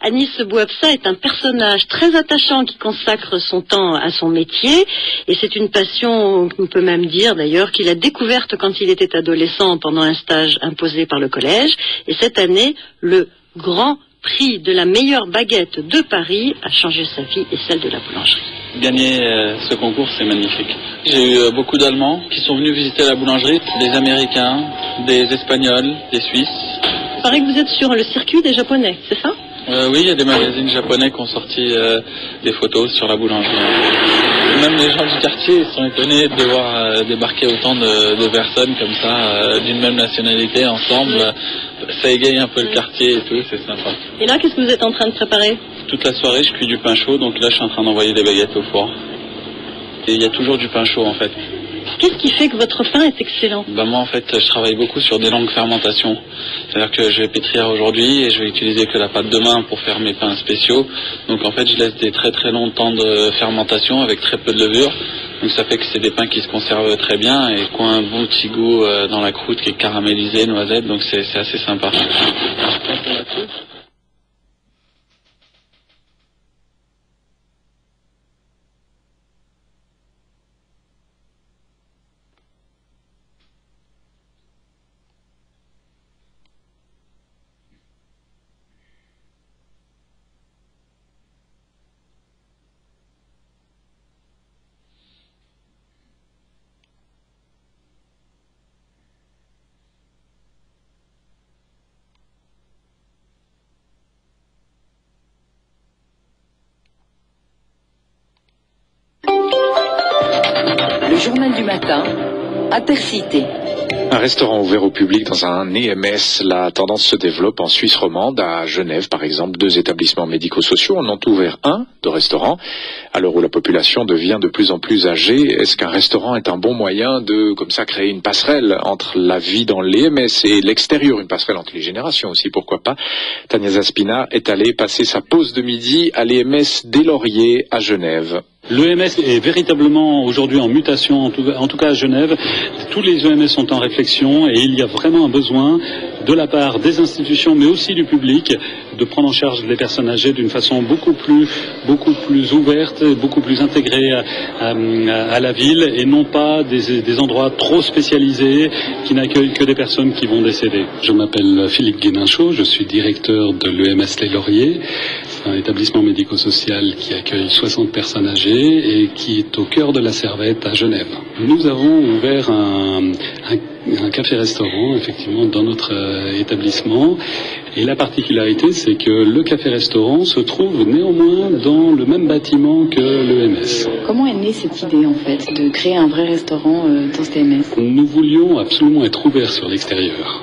Anis Bouabsa est un personnage très attachant qui consacre son temps à son métier et c'est une passion, on peut même dire d'ailleurs, qu'il a découverte quand il était adolescent pendant un stage imposé par le collège. Et cette année, le grand prix de la meilleure baguette de Paris a changé sa vie et celle de la boulangerie. Gagner ce concours, c'est magnifique. J'ai eu beaucoup d'Allemands qui sont venus visiter la boulangerie, des Américains, des Espagnols, des Suisses. Il paraît que vous êtes sur le circuit des Japonais, c'est ça ? Oui, il y a des magazines japonais qui ont sorti des photos sur la boulangerie. Même les gens du quartier sont étonnés de voir débarquer autant de personnes comme ça, d'une même nationalité, ensemble. Ça égaye un peu le quartier et tout, c'est sympa. Et là, qu'est-ce que vous êtes en train de préparer ? Toute la soirée, je cuis du pain chaud, donc là, je suis en train d'envoyer des baguettes au four. Et il y a toujours du pain chaud, en fait. Qu'est-ce qui fait que votre pain est excellent ? Moi, en fait, je travaille beaucoup sur des longues fermentations. C'est-à-dire que je vais pétrir aujourd'hui et je vais utiliser que la pâte demain pour faire mes pains spéciaux. Donc, en fait, je laisse des très très longs temps de fermentation avec très peu de levure. Donc, ça fait que c'est des pains qui se conservent très bien et qui ont un bon petit goût dans la croûte qui est caramélisé, noisette. Donc, c'est assez sympa. Le journal du matin, Intercité. Un restaurant ouvert au public dans un EMS, la tendance se développe en Suisse romande, à Genève par exemple. 2 établissements médico-sociaux en ont ouvert un de restaurant. À l'heure où la population devient de plus en plus âgée, est-ce qu'un restaurant est un bon moyen de, comme ça, créer une passerelle entre la vie dans l'EMS et l'extérieur, une passerelle entre les générations aussi, pourquoi pas? Tania Zaspina est allée passer sa pause de midi à l'EMS des Lauriers à Genève. L'EMS est véritablement aujourd'hui en mutation, en tout cas à Genève. Tous les EMS sont en réflexion et il y a vraiment un besoin de la part des institutions mais aussi du public de prendre en charge les personnes âgées d'une façon beaucoup plus ouverte, beaucoup plus intégrée à la ville et non pas des endroits trop spécialisés qui n'accueillent que des personnes qui vont décéder. Je m'appelle Philippe Guéninchaud, je suis directeur de l'EMS Les Lauriers. C'est un établissement médico-social qui accueille 60 personnes âgées et qui est au cœur de la Servette à Genève. Nous avons ouvert un café-restaurant, effectivement, dans notre établissement. Et la particularité, c'est que le café-restaurant se trouve néanmoins dans le même bâtiment que l'EMS. Comment est née cette idée, en fait, de créer un vrai restaurant dans cet EMS ? Nous voulions absolument être ouverts sur l'extérieur.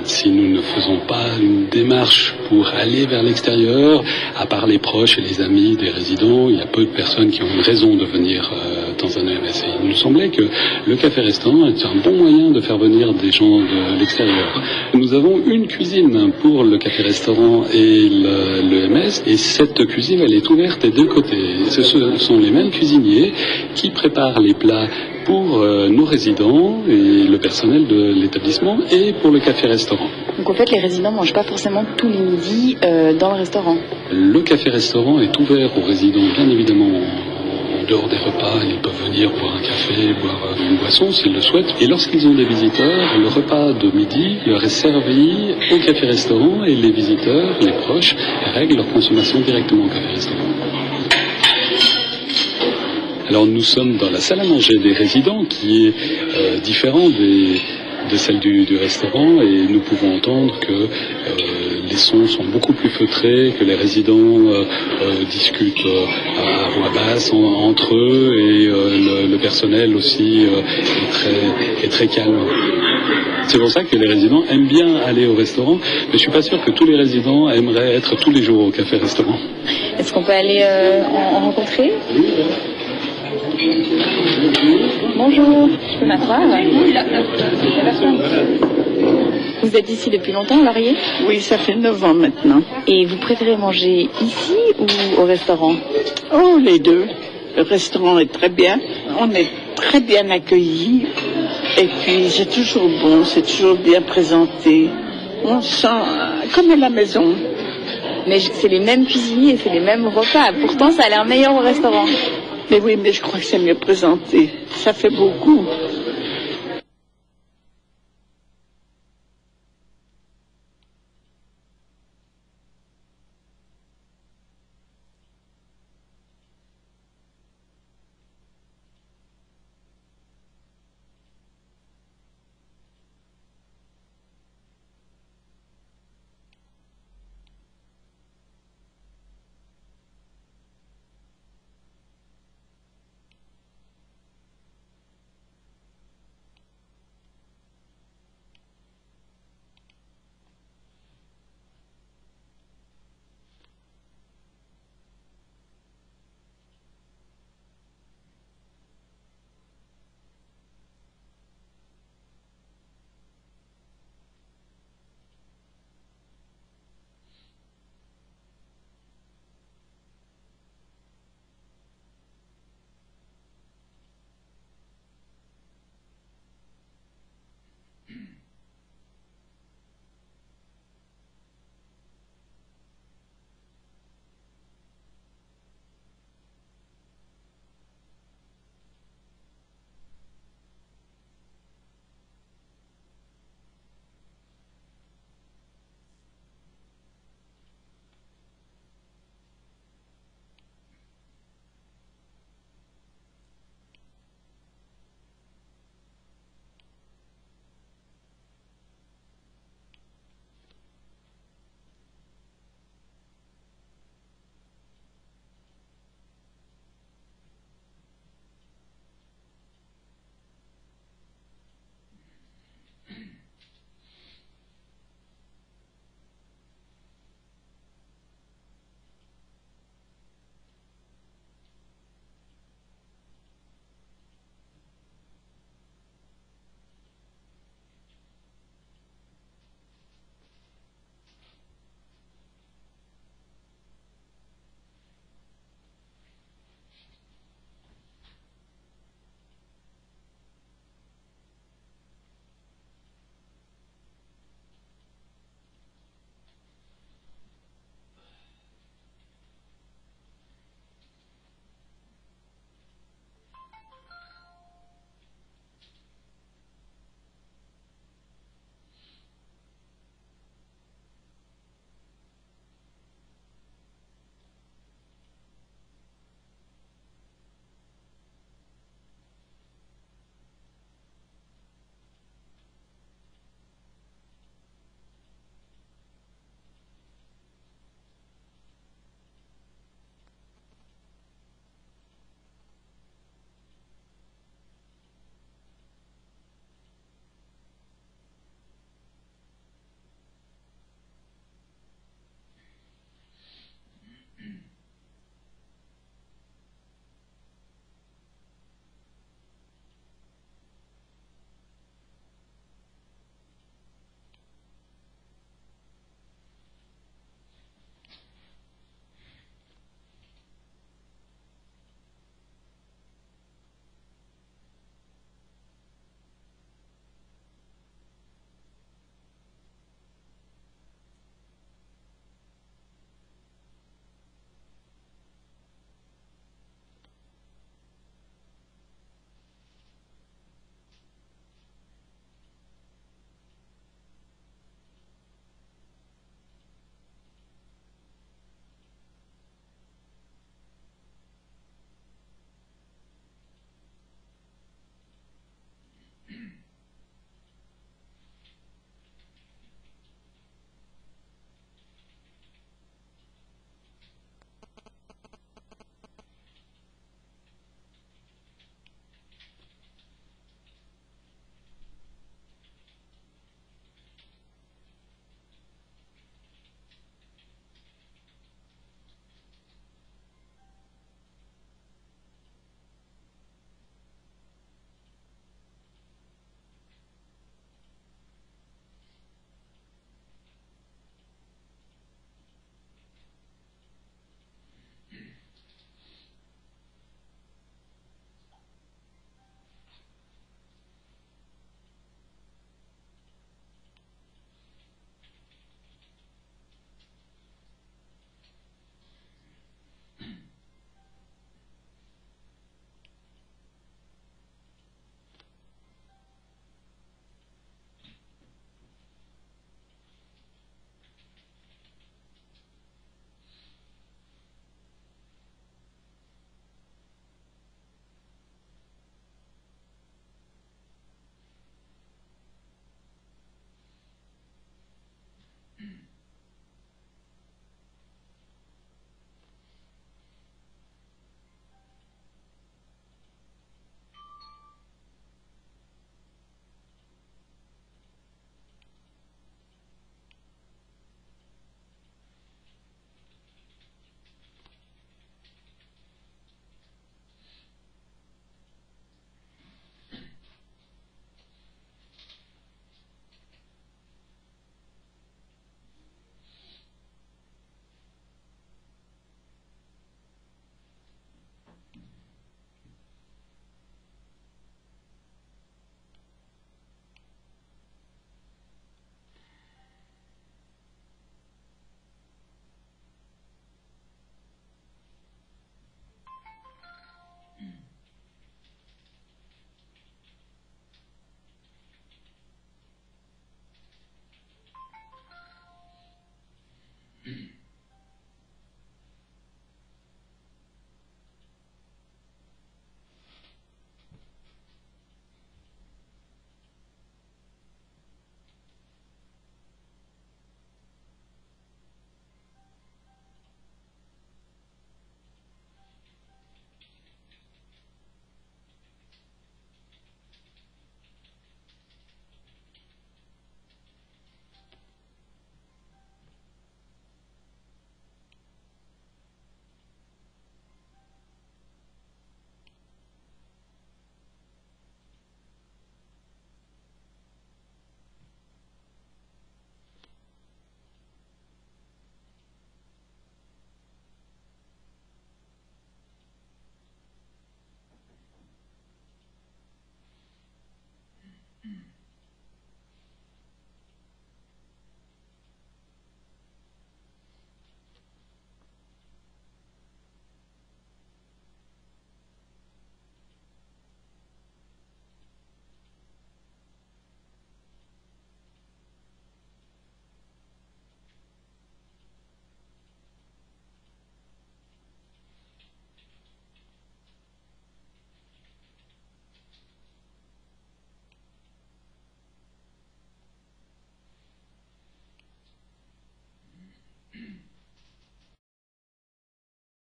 Si nous ne faisons pas une démarche pour aller vers l'extérieur, à part les proches et les amis des résidents, il y a peu de personnes qui ont une raison de venir dans un EMS. Et il nous semblait que le café-restaurant est un bon moyen de faire venir des gens de l'extérieur. Nous avons une cuisine pour le café-restaurant et l'EMS, et cette cuisine, elle est ouverte des 2 côtés. Ce sont les mêmes cuisiniers qui préparent les plats pour nos résidents et le personnel de l'établissement et pour le café-restaurant. Donc en fait, les résidents ne mangent pas forcément tous les midis dans le restaurant. Le café-restaurant est ouvert aux résidents, bien évidemment, en dehors des repas. Ils peuvent venir boire un café, boire une boisson s'ils le souhaitent. Et lorsqu'ils ont des visiteurs, le repas de midi leur est servi au café-restaurant et les visiteurs, les proches, règlent leur consommation directement au café-restaurant. Alors nous sommes dans la salle à manger des résidents qui est différente de celle du restaurant et nous pouvons entendre que les sons sont beaucoup plus feutrés, que les résidents discutent à voix basse entre eux et le personnel aussi est très calme. C'est pour ça que les résidents aiment bien aller au restaurant, mais je suis pas sûr que tous les résidents aimeraient être tous les jours au café-restaurant. Est-ce qu'on peut aller en rencontrer ? Oui. Bonjour, je peux m'asseoir ? Vous êtes ici depuis longtemps, Laurier ? Oui, ça fait 9 ans maintenant. Et vous préférez manger ici ou au restaurant ? Oh, les deux. Le restaurant est très bien. On est très bien accueillis. Et puis, c'est toujours bon, c'est toujours bien présenté. On sent comme à la maison. Mais c'est les mêmes cuisiniers, c'est les mêmes repas. Pourtant, ça a l'air meilleur au restaurant. Mais oui, mais je crois que c'est mieux présenté. Ça fait beaucoup.